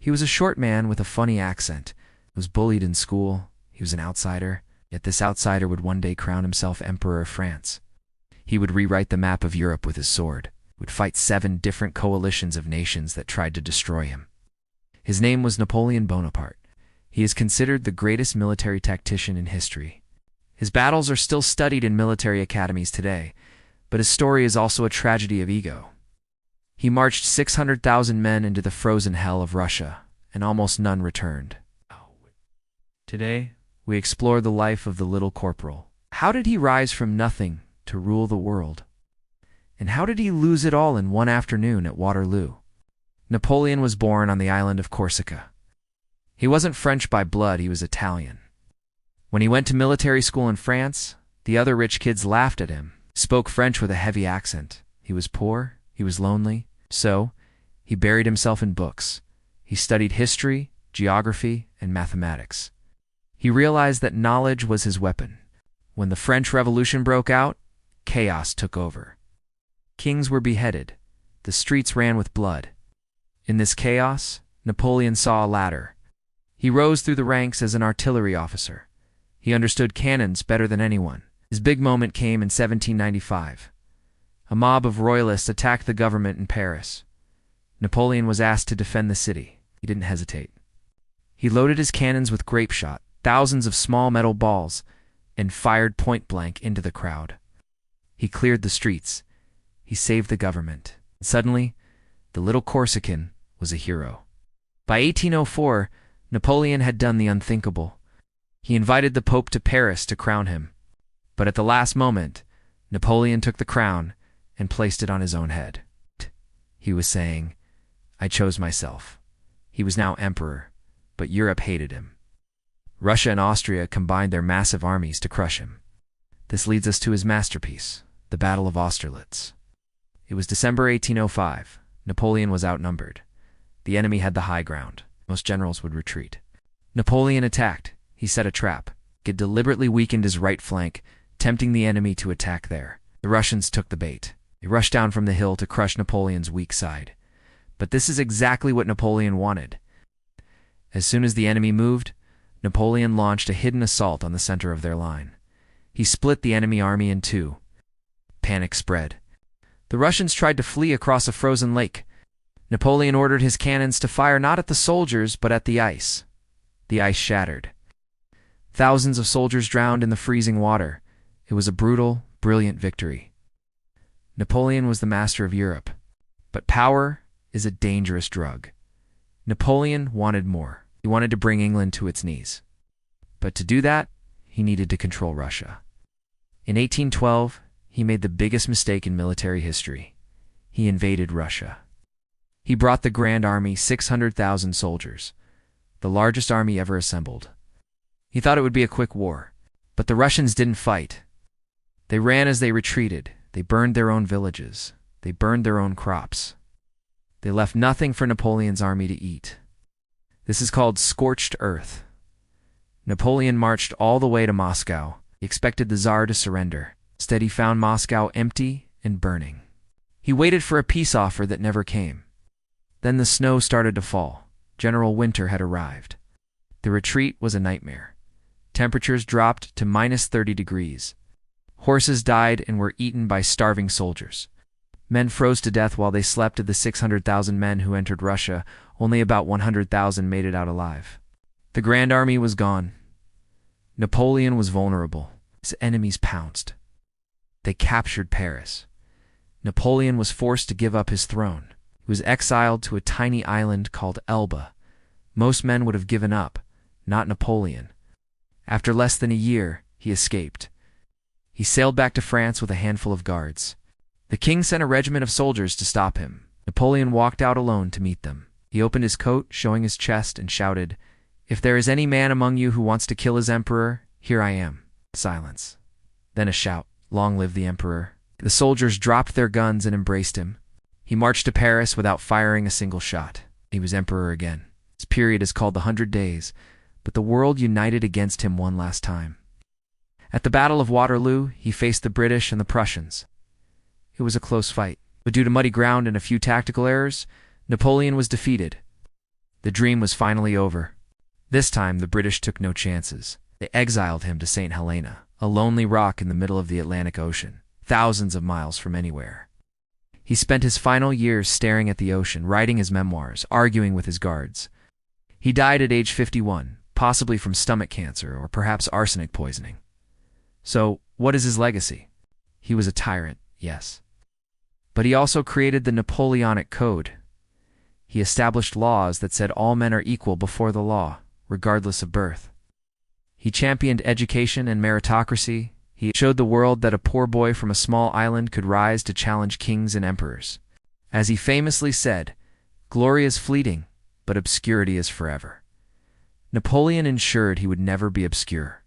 He was a short man with a funny accent, was bullied in school, he was an outsider, yet this outsider would one day crown himself Emperor of France. He would rewrite the map of Europe with his sword, would fight 7 different coalitions of nations that tried to destroy him. His name was Napoleon Bonaparte. He is considered the greatest military tactician in history. His battles are still studied in military academies today, but his story is also a tragedy of ego. He marched 600,000 men into the frozen hell of Russia, and almost none returned. Today, we explore the life of the little corporal. How did he rise from nothing to rule the world? And how did he lose it all in one afternoon at Waterloo? Napoleon was born on the island of Corsica. He wasn't French by blood, he was Italian. When he went to military school in France, the other rich kids laughed at him, spoke French with a heavy accent. He was poor, he was lonely, so he buried himself in books. He studied history, geography, and mathematics. He realized that knowledge was his weapon. When the French Revolution broke out, chaos took over. Kings were beheaded. The streets ran with blood. In this chaos, Napoleon saw a ladder. He rose through the ranks as an artillery officer. He understood cannons better than anyone. His big moment came in 1795. A mob of royalists attacked the government in Paris. Napoleon was asked to defend the city. He didn't hesitate. He loaded his cannons with grapeshot, thousands of small metal balls, and fired point-blank into the crowd. He cleared the streets. He saved the government. And suddenly, the little Corsican was a hero. By 1804, Napoleon had done the unthinkable. He invited the Pope to Paris to crown him. But at the last moment, Napoleon took the crown and placed it on his own head. He was saying, "I chose myself." He was now emperor, but Europe hated him. Russia and Austria combined their massive armies to crush him. This leads us to his masterpiece, the Battle of Austerlitz. It was December 1805. Napoleon was outnumbered. The enemy had the high ground. Most generals would retreat. Napoleon attacked. He set a trap. He had deliberately weakened his right flank, tempting the enemy to attack there. The Russians took the bait. They rushed down from the hill to crush Napoleon's weak side. But this is exactly what Napoleon wanted. As soon as the enemy moved, Napoleon launched a hidden assault on the center of their line. He split the enemy army in two. Panic spread. The Russians tried to flee across a frozen lake. Napoleon ordered his cannons to fire not at the soldiers, but at the ice. The ice shattered. Thousands of soldiers drowned in the freezing water. It was a brutal, brilliant victory. Napoleon was the master of Europe. But power is a dangerous drug. Napoleon wanted more. He wanted to bring England to its knees. But to do that, he needed to control Russia. In 1812, he made the biggest mistake in military history. He invaded Russia. He brought the Grand Army 600,000 soldiers, the largest army ever assembled. He thought it would be a quick war, but the Russians didn't fight. They ran as they retreated. They burned their own villages. They burned their own crops. They left nothing for Napoleon's army to eat. This is called scorched earth. Napoleon marched all the way to Moscow. He expected the Tsar to surrender. Instead, he found Moscow empty and burning. He waited for a peace offer that never came. Then the snow started to fall. General Winter had arrived. The retreat was a nightmare. Temperatures dropped to -30 degrees. Horses died and were eaten by starving soldiers. Men froze to death while they slept. Of the 600,000 men who entered Russia, only about 100,000 made it out alive. The Grand Army was gone. Napoleon was vulnerable. His enemies pounced. They captured Paris. Napoleon was forced to give up his throne. He was exiled to a tiny island called Elba. Most men would have given up, not Napoleon. After less than a year, he escaped. He sailed back to France with a handful of guards. The king sent a regiment of soldiers to stop him. Napoleon walked out alone to meet them. He opened his coat, showing his chest, and shouted, "If there is any man among you who wants to kill his emperor, here I am." Silence. Then a shout, "Long live the emperor." The soldiers dropped their guns and embraced him. He marched to Paris without firing a single shot. He was emperor again. This period is called the 100 Days, but the world united against him one last time. At the Battle of Waterloo, he faced the British and the Prussians. It was a close fight, but due to muddy ground and a few tactical errors, Napoleon was defeated. The dream was finally over. This time, the British took no chances. They exiled him to St. Helena, a lonely rock in the middle of the Atlantic Ocean, thousands of miles from anywhere. He spent his final years staring at the ocean, writing his memoirs, arguing with his guards. He died at age 51, possibly from stomach cancer or perhaps arsenic poisoning. So, what is his legacy? He was a tyrant, yes. But he also created the Napoleonic Code. He established laws that said all men are equal before the law, regardless of birth. He championed education and meritocracy. He showed the world that a poor boy from a small island could rise to challenge kings and emperors. As he famously said, "Glory is fleeting, but obscurity is forever." Napoleon ensured he would never be obscure.